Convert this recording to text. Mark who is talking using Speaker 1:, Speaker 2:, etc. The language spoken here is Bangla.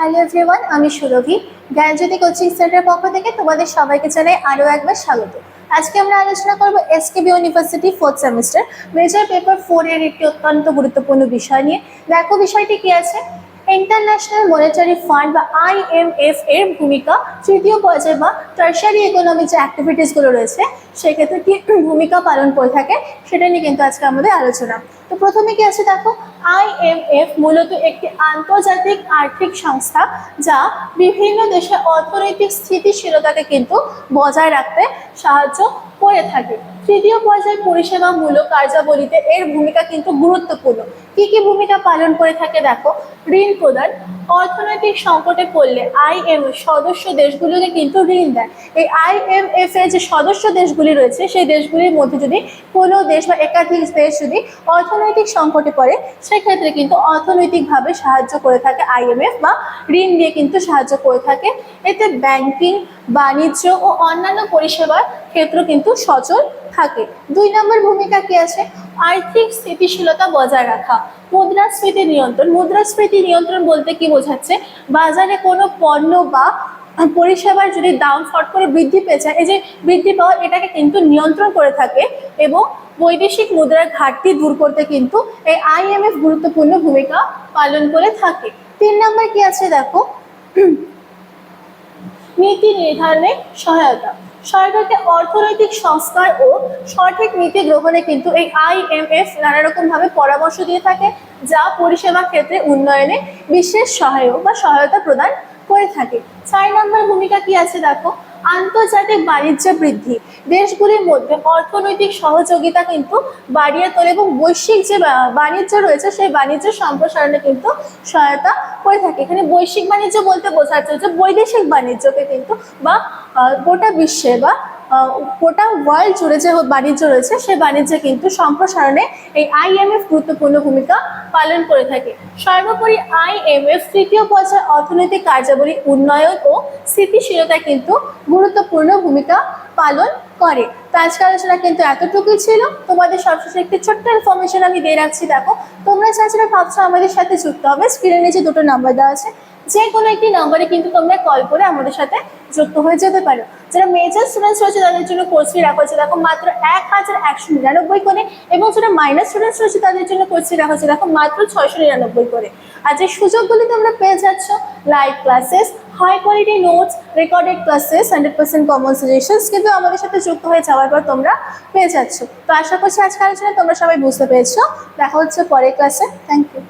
Speaker 1: হ্যালো এভরিওয়ান, আমি সুরভি। জ্ঞানজ্যোতি কোচিং সেন্টারের পক্ষ থেকে তোমাদের সবাইকে জানাই আরও একবার স্বাগত। আজকে আমরা আলোচনা করব SKB university 4th semester major paper 4 এর একটি অত্যন্ত গুরুত্বপূর্ণ বিষয় নিয়ে। দেখো বিষয়টি কি আছে। ইন্টারন্যাশনাল মনিটারি ফান্ড বা IMF এর ভূমিকা তৃতীয় পর্যায়ে বা টারশারি ইকোনমিক যে অ্যাক্টিভিটিসগুলো রয়েছে সেক্ষেত্রে কি ভূমিকা পালন করে থাকে সেটা নিয়ে কিন্তু আজকে আমাদের আলোচনা। তো প্রথমে কি আছে দেখো, IMF মূলত একটি আন্তর্জাতিক আর্থিক সংস্থা যা বিভিন্ন দেশের অর্থনৈতিক স্থিতিশীলতাকে কিন্তু বজায় রাখতে সাহায্য করে থাকে। তৃতীয় পর্যায়ে পরিষেবামূলক কার্যাবলীতে এর ভূমিকা কিন্তু গুরুত্বপূর্ণ। কি কি ভূমিকা পালন করে থাকে দেখো, ঋণ প্রদান, অর্থনৈতিক সংকটে পড়লে IMF সদস্য দেশগুলোকে কিন্তু ঋণ দেয়। এই IMF এর যে সদস্য দেশগুলি রয়েছে সেই দেশগুলির মধ্যে যদি কোনো দেশ বা একাধিক দেশ যদি অর্থনৈতিক সংকটে পড়ে সেক্ষেত্রে কিন্তু অর্থনৈতিকভাবে সাহায্য করে থাকে IMF বা ঋণ দিয়ে কিন্তু সাহায্য করে থাকে। এতে ব্যাংকিং, বাণিজ্য ও অন্যান্য পরিষেবার ক্ষেত্র কিন্তু সচল থাকে। 2 নম্বর ভূমিকা কি আছে, আর্থিক স্থিতিশীলতা বজায় রাখা, মুদ্রাস্ফীতি নিয়ন্ত্রণ। মুদ্রাস্ফীতি নিয়ন্ত্রণ বলতে কি বোঝাচ্ছে, বাজারে কোনো পণ্য বা পরিষেবার যদি দাম ফট করে বৃদ্ধি পেয়ে যায়, এই যে বৃদ্ধি পাওয়া এটাকে কিন্তু নিয়ন্ত্রণ করে থাকে এবং বৈদেশিক মুদ্রার ঘাটতি দূর করতে কিন্তু এই IMF গুরুত্বপূর্ণ ভূমিকা পালন করে থাকে। 3 নম্বর কি আছে দেখো, নীতি নির্ধারণে সহায়তা। সরকারকে অর্থনৈতিক সংস্কার ও সঠিক নীতি গ্রহণে কিন্তু এই IMF নানা রকম ভাবে পরামর্শ দিয়ে থাকে যা পরিষেবা ক্ষেত্রে উন্নয়নে বিশেষ সহায়ক বা সহায়তা প্রদান করে থাকে। 4 নম্বর ভূমিকা কি আছে দেখো, আন্তর্জাতিক বাণিজ্য বৃদ্ধি। দেশগুলির মধ্যে অর্থনৈতিক সহযোগিতা কিন্তু বাড়িয়ে তোলে এবং বৈশ্বিক যে বাণিজ্য রয়েছে সেই বাণিজ্য সম্প্রসারণে কিন্তু সহায়তা করে থাকে। এখানে বৈশ্বিক বাণিজ্য বলতে বোঝাচ্ছে যে বৈদেশিক বাণিজ্যকে কিন্তু বা গোটা বিশ্বে বা গোটা ওয়ার্ল্ড জুড়ে যে বাণিজ্য রয়েছে সেই বাণিজ্যে কিন্তু সম্প্রসারণে এই IMF গুরুত্বপূর্ণ ভূমিকা পালন করে থাকে। সর্বোপরি IMF তৃতীয় পর্যায়ে অর্থনৈতিক কার্যাবলী উন্নয়ন ও স্থিতিশীলতায় কিন্তু গুরুত্বপূর্ণ ভূমিকা পালন করে। তো আজকের আলোচনা কিন্তু এতটুকুই ছিল। তোমাদের সবশেষে একটি ছোট্ট ইনফরমেশন আমি দিয়ে রাখছি। দেখো, তোমরা যারা ভাবছো আমাদের সাথে যুক্ত হবে, স্ক্রিনের নিচে 2টো নাম্বার দেওয়া আছে, যে কোনো একটি নাম্বারে কিন্তু তোমরা কল করে আমাদের সাথে যুক্ত হয়ে যেতে পারো। যারা মেজর স্টুডেন্টস রয়েছে তাদের জন্য কোর্স ফি রাখা হচ্ছে দেখো মাত্র 1199 করে, এবং যারা মাইনর স্টুডেন্টস রয়েছে তাদের জন্য কোর্স ফি রাখা হচ্ছে দেখো মাত্র 699 করে। আর যে সুযোগগুলি তোমরা পেয়ে যাচ্ছ, live classes, high quality notes, recorded classes, 100% common suggestions কিন্তু আমাদের সাথে যুক্ত হয়ে যাওয়ার পর তোমরা পেয়ে যাচ্ছ। তো আশা করছি আজকের আলোচনায় তোমরা সবাই বুঝতে পেরেছো। দেখা হচ্ছে পরের ক্লাসে। Thank you.